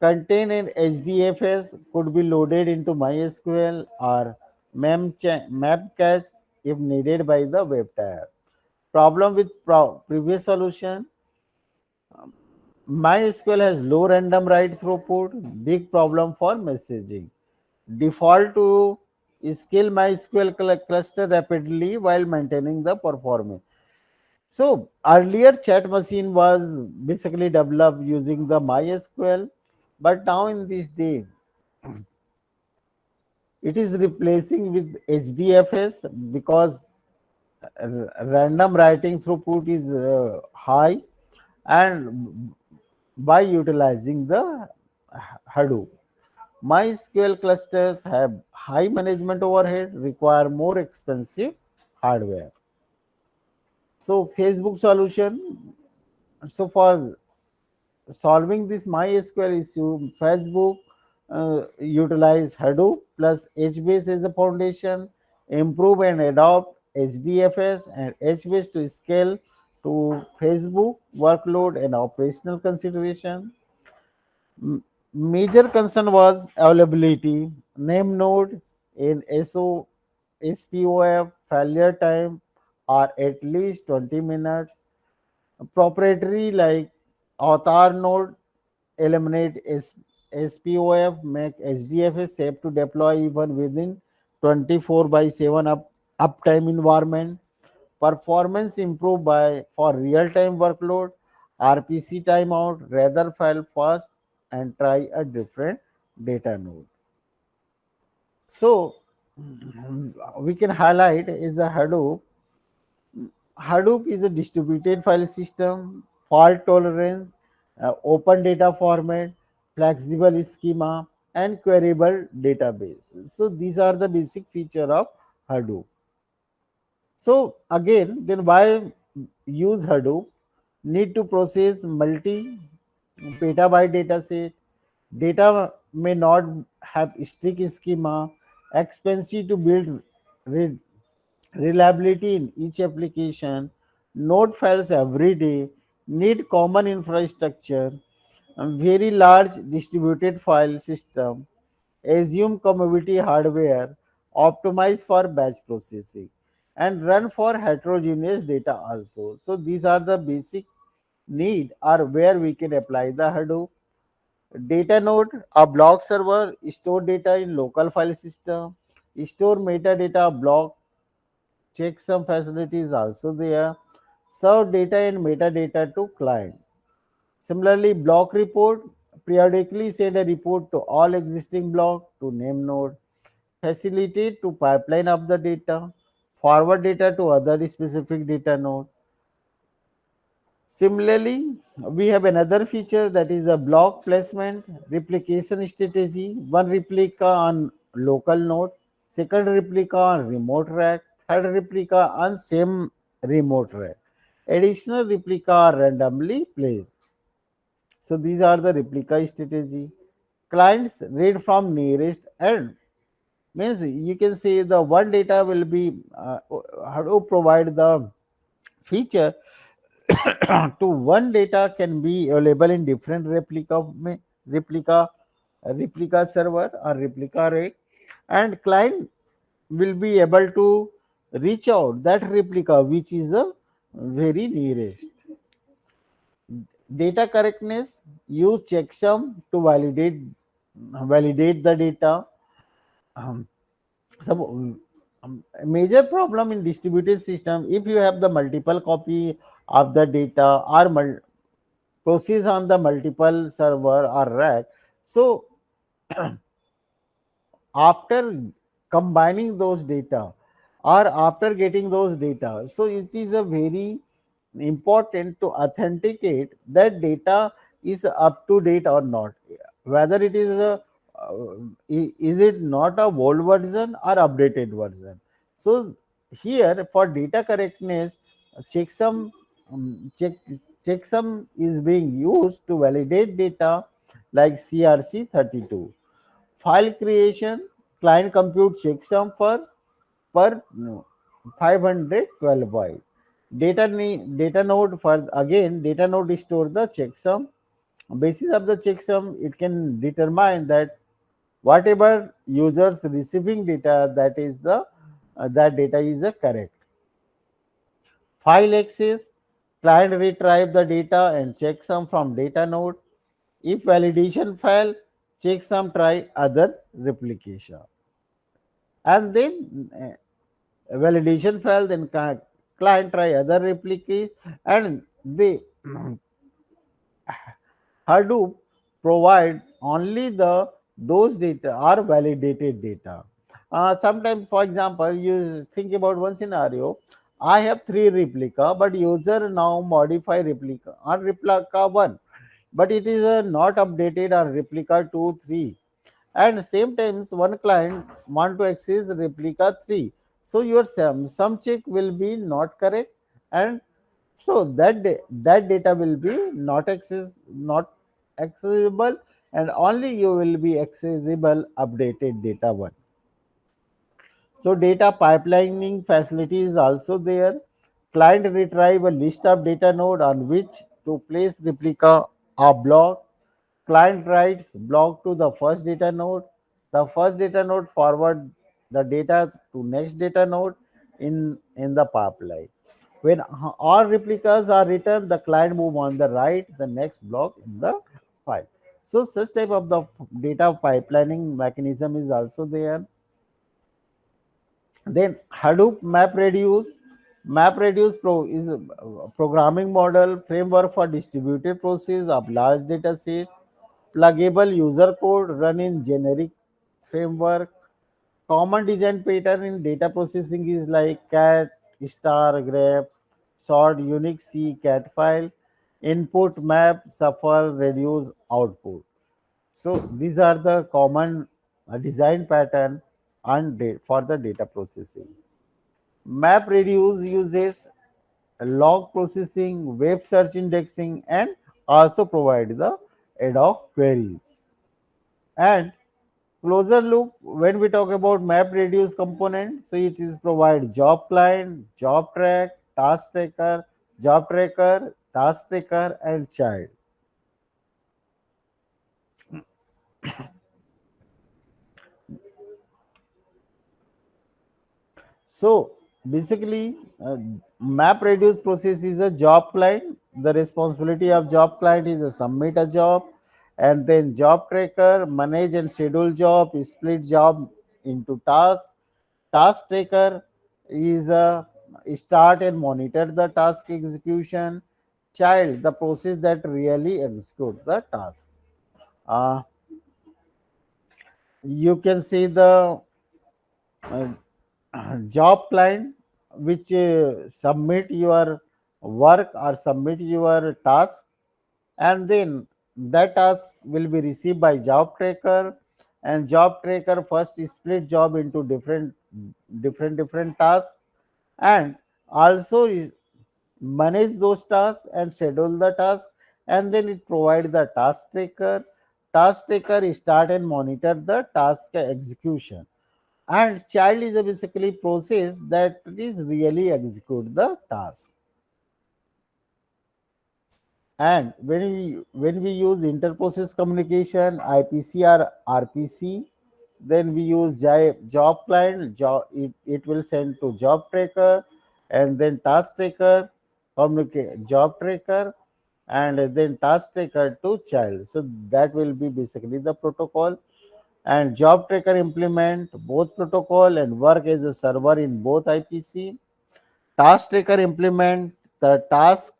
Contain in HDFS could be loaded into MySQL or memcache if needed by the web tier. Problem with previous solution, MySQL has low random write throughput, big problem for messaging. Default to scale MySQL cluster rapidly while maintaining the performance. So earlier chat machine was basically developed using the MySQL, but now in this day it is replacing with HDFS because random writing throughput is high, and by utilizing the Hadoop. MySQL clusters have high management overhead, require more expensive hardware. So Facebook solution. So for solving this MySQL issue, Facebook utilize Hadoop plus HBase as a foundation, improve and adopt HDFS and HBase to scale to Facebook workload and operational consideration. Major concern was availability. Name node in SPOF failure time are at least 20 minutes. Proprietary like author node eliminate SPOF, make HDFS safe to deploy even within 24 by 7 uptime environment. Performance improve by for real-time workload, RPC timeout, rather file fast and try a different data node. So we can highlight is a Hadoop. Hadoop is a distributed file system, fault tolerance, open data format, flexible schema, and queryable database. So these are the basic feature of Hadoop. So again, then why use Hadoop? Need to process multi petabyte data set. Data may not have strict schema, expensive to build, re- reliability in each application, node files every day, need common infrastructure, very large distributed file system, assume commodity hardware, optimize for batch processing, and run for heterogeneous data also. So these are the basic need or where we can apply the Hadoop. Data node, a block server, store data in local file system, store metadata block, checksum facilities also there, serve data and metadata to client. Similarly, block report, periodically send a report to all existing block to name node, facilitate to pipeline up the data, forward data to other specific data node. Similarly, we have another feature that is a block placement replication strategy. One replica on local node, second replica on remote rack, third replica on same remote rack. Additional replica are randomly placed. So these are the replica strategy. Clients read from nearest end. Means you can say the one data will be how to provide the feature to one data can be available in different replica replica server or replica array, and client will be able to reach out that replica which is the very nearest. Data correctness, use checksum to validate the data. Um, some a major problem in distributed system, if you have the multiple copy of the data or process on the multiple server or rack, so after combining those data or after getting those data, so it is a very important to authenticate that data is up to date or not, whether it is is it not a old version or updated version. So here for data correctness, checksum check checksum is being used to validate data like CRC32. File creation, client compute checksum for per no, 512 byte. Data node for again data node store the checksum. Basis of the checksum, it can determine that whatever users receiving data, that is the that data is correct. File access, client retrieve the data and checksum from data node. If validation fail, checksum try other replication. And then validation fail, then client try other replicas, and they Hadoop provide only the those data are validated data. Sometimes, for example, you think about one scenario. I have three replica, but user now modify replica on replica one, but it is not updated on replica two, three, and same times one client want to access replica 3, so your some check will be not correct, and so that data will be not accessible, and only you will be accessible updated data one. So data pipelining facility is also there. Client retrieve a list of data node on which to place replica or block. Client writes block to the first data node. The first data node forward the data to next data node in the pipeline. When all replicas are written, the client move on the right, the next block in the file. So such type of the data pipelining mechanism is also there. Then Hadoop MapReduce Pro is a programming model framework for distributed process of large data set. Pluggable user code run in generic framework. Common design pattern in data processing is like cat, star, grep, sort, unique C, cat file, input, map, shuffle, reduce, output. So these are the common design pattern for the data processing. MapReduce uses log processing, web search indexing, and also provide the ad hoc queries. And closer look, when we talk about MapReduce component, so it is provide job client, job track, task tracker, and child. So basically, MapReduce process is a job client. The responsibility of job client is to submit a job, and then job tracker manage and schedule job, split job into tasks. Task tracker is a start and monitor the task execution. Child, the process that really execute the task. Uh, you can see the uh, job client which submit your work or submit your task, and then that task will be received by job tracker, and job tracker first split job into different tasks, and also manage those tasks and schedule the task, and then it provide the task tracker start and monitor the task execution, and child is a basically process that is really execute the task. And when we use interprocess communication, IPC or RPC, then we use job client. It will send to job tracker, and then task tracker communicate job tracker, and then task tracker to child. So that will be basically the protocol. And job tracker implement both protocol and work as a server in both IPC. Task tracker implement the task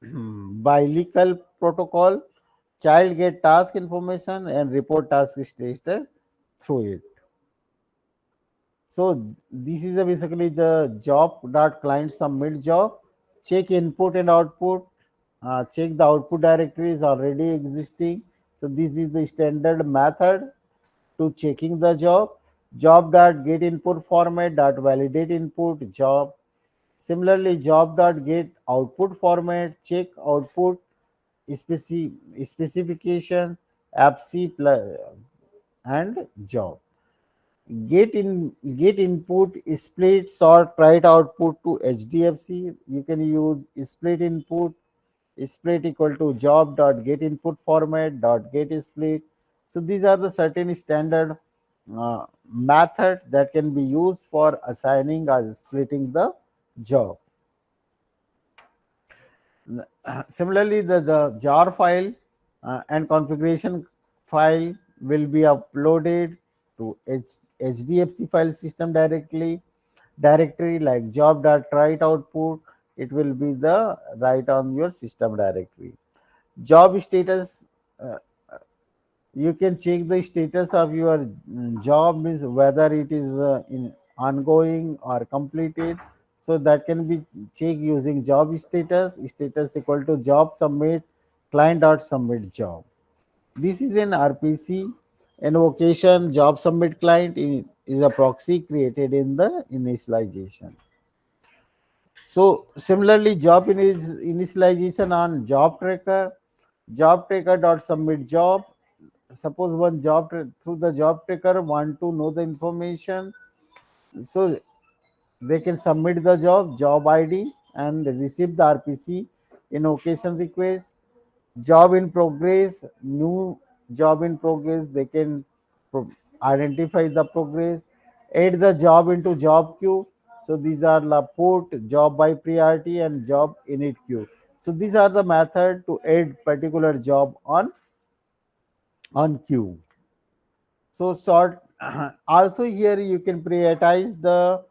umbilical protocol. Child get task information and report task status through it. So this is basically the job dot client submit job. Check input and output. Check the output directory is already existing. So this is the standard method to checking the job. Job dot get input format dot validate input job. Similarly, job dot get output format check output specification, APC plus, and job. Get input, split, sort, write output to HDFC. You can use split input, split equal to job dot get input format dot get split. So these are the certain standard method that can be used for assigning or splitting the job. Similarly, the jar file and configuration file will be uploaded to HDFC file system directory like job.write output. It will be the write on your system directory. Job status, uh, you can check the status of your job, means whether it is in ongoing or completed. So that can be checked using job status equal to job submit client dot submit job. This is an RPC invocation. Job submit client is a proxy created in the initialization. So similarly, initialization on job tracker. Job tracker dot submit job. Suppose one through the job tracker want to know the information, so they can submit the job ID and receive the RPC invocation request. Job in progress, new job in progress, they can identify the progress. Add the job into job queue. So these are the put job by priority and job init queue. So these are the method to add particular job on queue. So sort also here you can prioritize the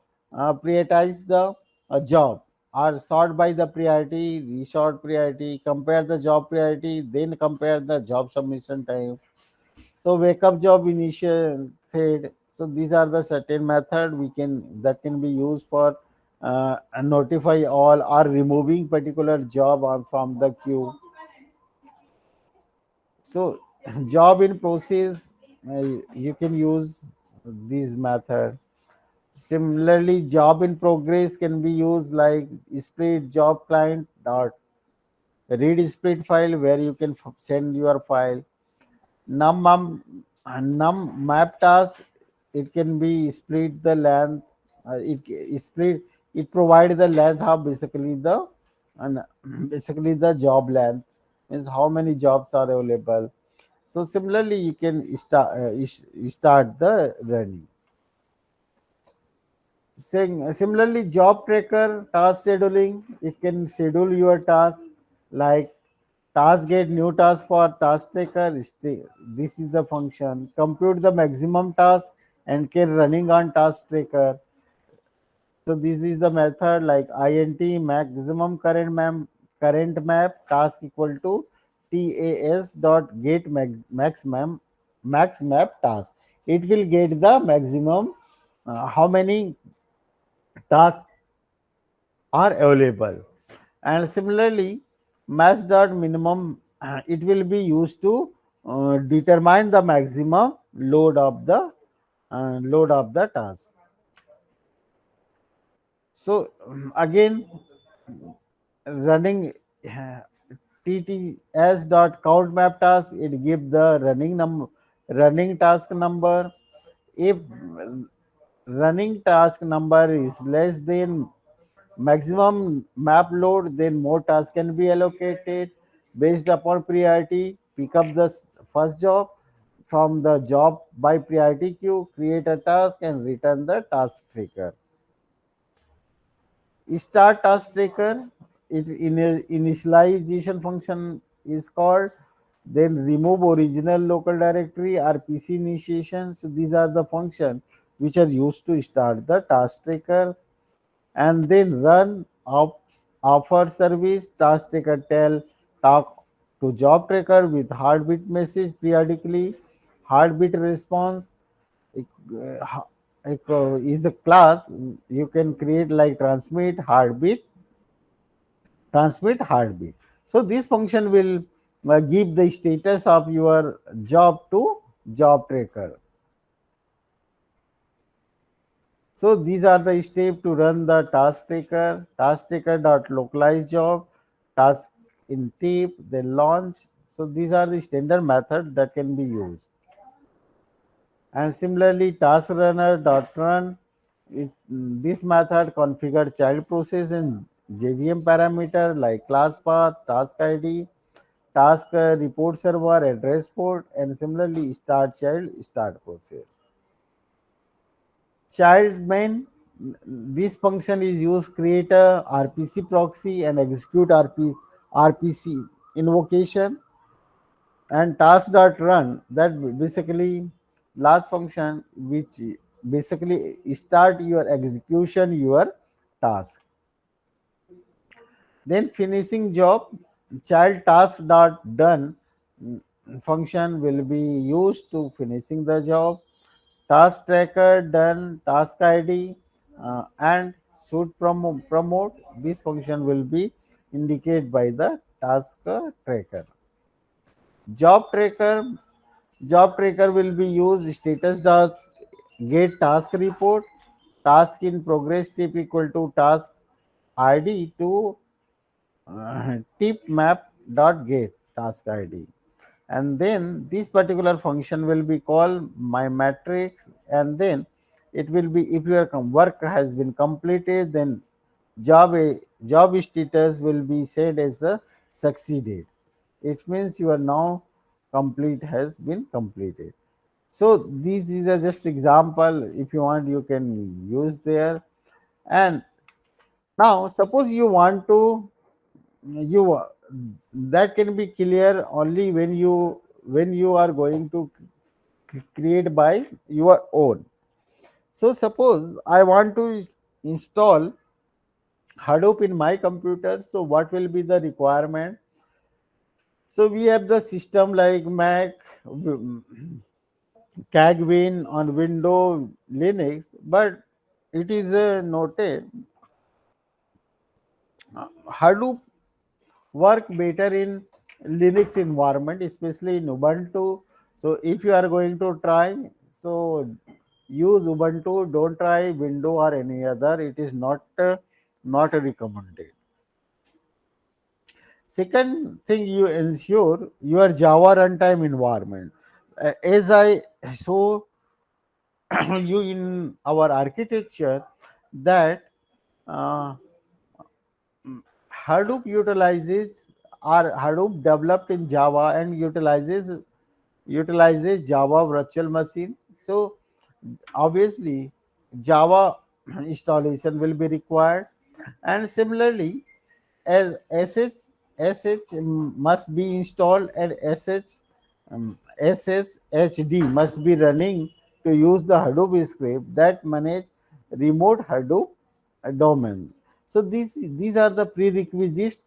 job, or sort by the priority, resort priority, compare the job priority, then compare the job submission time. So wake up job initial thread. So these are the certain method we can that can be used for notify all or removing particular job from the queue. So job in process, you can use this method. Similarly, job in progress can be used like split job client dot read split file, where you can send your file. Num map task, it can be split the length. It split, it provide the length of and basically the job length, means how many jobs are available. So similarly, you can start the running. Similarly, job tracker task scheduling, it can schedule your task like task get new task for task tracker. This is the function. Compute the maximum task and can running on task tracker. So this is the method like int maximum current map task equal to tas dot get max map task. It will get the maximum how many tasks are available. And similarly, max dot minimum, it will be used to determine the maximum load of the task. So again, running tts dot count map task, it give the running task number. If running task number is less than maximum map load, then more tasks can be allocated based upon priority. Pick up the first job from the job by priority queue, create a task and return the task tracker. Start task tracker, it in a initialization function is called. Then remove original local directory, RPC initiation. So these are the functions which are used to start the task tracker. And then run offer service. Task tracker talk to job tracker with heartbeat message periodically. Heartbeat response is a class you can create like transmit heartbeat. So this function will give the status of your job to job tracker. So these are the steps to run the task tracker. Task tracker dot localize job, task in tip, then launch. So these are the standard method that can be used. And similarly, task runner dot run, this method configure child process in JVM parameter like class path, task ID, task report server, address port, and similarly start child start process. Child main, this function is used create a RPC proxy and execute RPC invocation, and task.run, that basically last function which basically start your execution your task. Then finishing job, child task dot done function will be used to finishing the job. Task tracker done task ID and should promote, this function will be indicated by the task tracker. Job tracker, job tracker will be used status dot get task report, task in progress tip equal to task ID to tip map dot get task ID. And then this particular function will be called my matrix, and then it will be, if your work has been completed, then job status will be said as a succeeded. It means you are now complete has been completed. So this is a just example. If you want, you can use there. And now suppose you want to, you that can be clear only when you are going to create by your own. So suppose I want to install Hadoop in my computer. So what will be the requirement? So we have the system like Mac, Cagwin on Windows, Linux, but it is noted Hadoop work better in Linux environment, especially in Ubuntu. So if you are going to try, so use Ubuntu. Don't try Windows or any other. It is not recommended. Second thing, you ensure your Java runtime environment. As I show you in our architecture, that uh, Hadoop utilizes, or Hadoop developed in Java and utilizes Java virtual machine. So obviously Java installation will be required, and similarly as sh must be installed, and sshd must be running to use the Hadoop script that manage remote Hadoop domains. So these are the prerequisites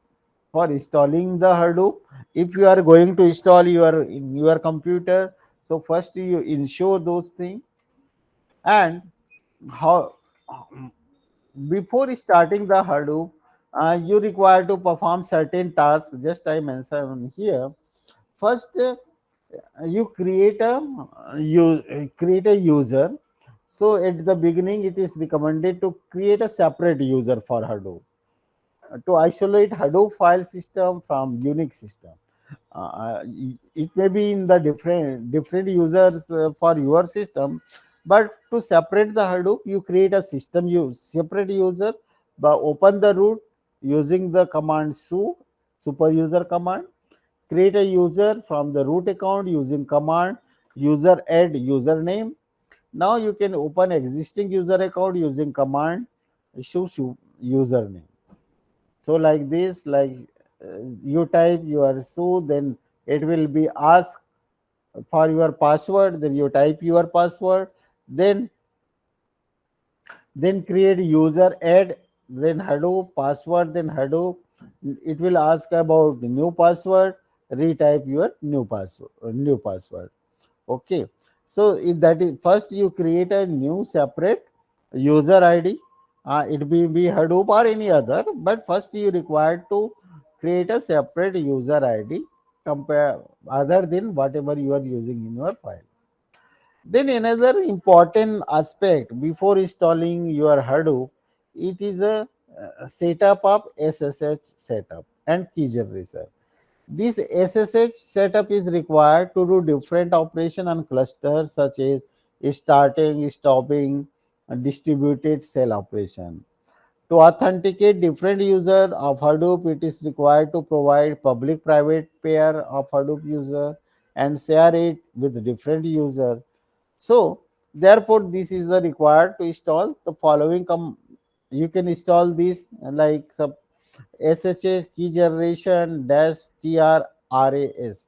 for installing the Hadoop. If you are going to install your in your computer, so first you ensure those things. And how, before starting the Hadoop, you require to perform certain tasks. Just I mentioned here. First, you create a user. So at the beginning, it is recommended to create a separate user for Hadoop to isolate Hadoop file system from Unix system. It may be in the different users for your system, but to separate the Hadoop, you create a system use separate user, but open the root using the command super user command. Create a user from the root account using command user add username. Now you can open existing user account using command username. So like this, like you type your then it will be asked for your password, then you type your password, then create user add, then Hadoop password, then Hadoop. It will ask about the new password, retype your new password. Okay. So if that is first you create a new separate user ID. It may be Hadoop or any other, but first you required to create a separate user ID compare other than whatever you are using in your file. Then another important aspect before installing your Hadoop, it is a setup of SSH setup and key generation. This SSH setup is required to do different operation on clusters such as starting, stopping, distributed cell operation. To authenticate different user of Hadoop, it is required to provide public-private pair of Hadoop user and share it with different user. So, therefore, this is the required to install the following. You can install this like SSH key generation dash TRRAS.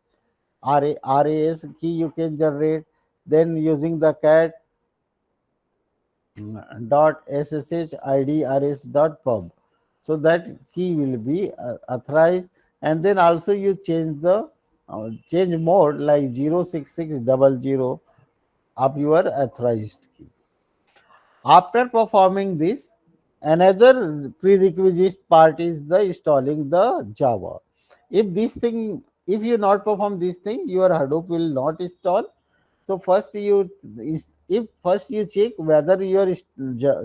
RAS key you can generate. Then using the cat dot ssh idrs dot pub, so that key will be authorized, and then also you change the change mode like 06600 of your authorized key. After performing this, another prerequisite part is the installing the Java. If this thing, if you not perform this thing, your Hadoop will not install. So if first you check whether your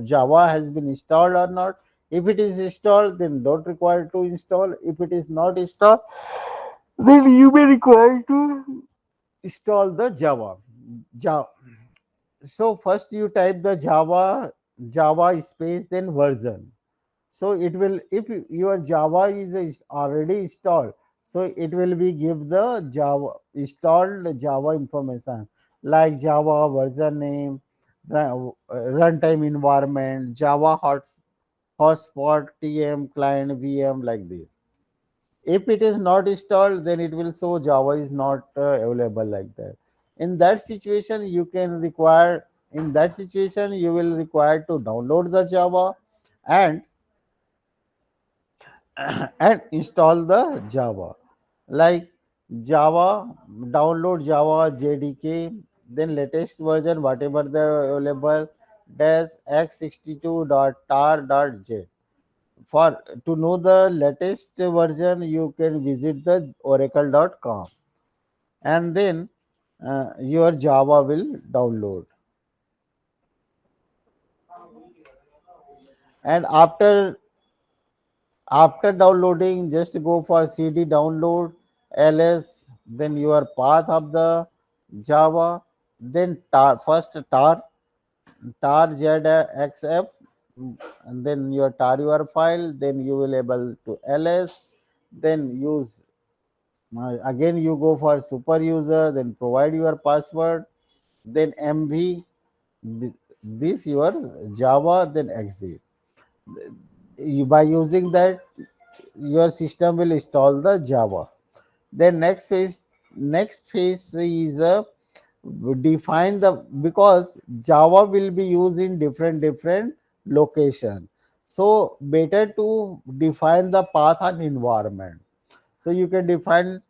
Java has been installed or not. If it is installed, then don't require to install. If it is not installed, then you may require to install the Java. Java. So first you type the Java space then version. So it will, if your Java is already installed, so it will be give the Java installed Java information like Java version name, runtime environment, Java hotspot, TM client, VM, like this. If it is not installed, then it will show Java is not available, like that. In that situation, in that situation you will require to download the Java and and install the Java. Like Java, download Java JDK, then latest version, whatever the available, dash x62.tar.j. For to know the latest version, you can visit the oracle.com, and then your Java will download. And after downloading, just go for CD download, ls, then your path of the Java, then tar zxf, and then your tar your file, then you will able to ls, then use again you go for super user, then provide your password, then mv, this your Java, then exit. By using that, your system will install the Java. Then next phase is define the, because Java will be used in different location. So better to define the path and environment. So you can define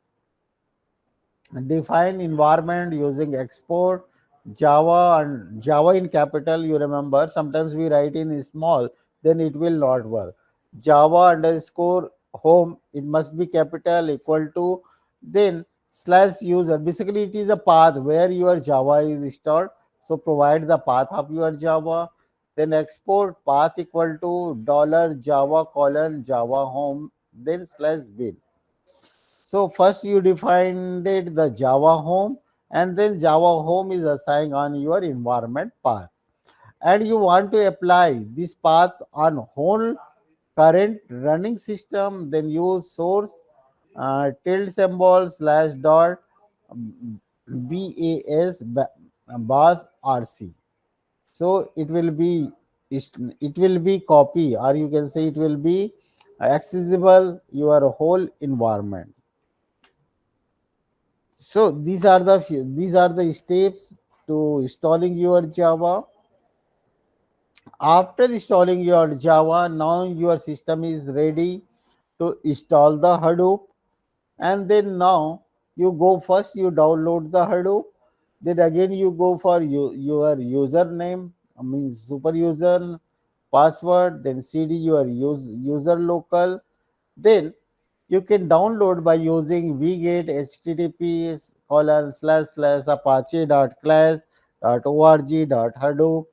environment using export Java, and Java in capital. You remember sometimes we write in small, then it will not work. Java underscore home, it must be capital, equal to, then slash user. Basically, it is a path where your Java is stored. So provide the path of your Java. Then export path equal to dollar Java colon Java home, then slash bin. So first you defined it the Java home, and then Java home is assigned on your environment path. And you want to apply this path on whole current running system, then use source tilde symbol slash dot bas bas rc. So it will be copy, or you can say it will be accessible your whole environment. So these are the steps to installing your Java. After installing your Java, now your system is ready to install the Hadoop. And then now you go first, you download the Hadoop. Then again you go for your username, I mean super user, password, then cd your user local. Then you can download by using wget http colon slash slash apache.class.org.hadoop.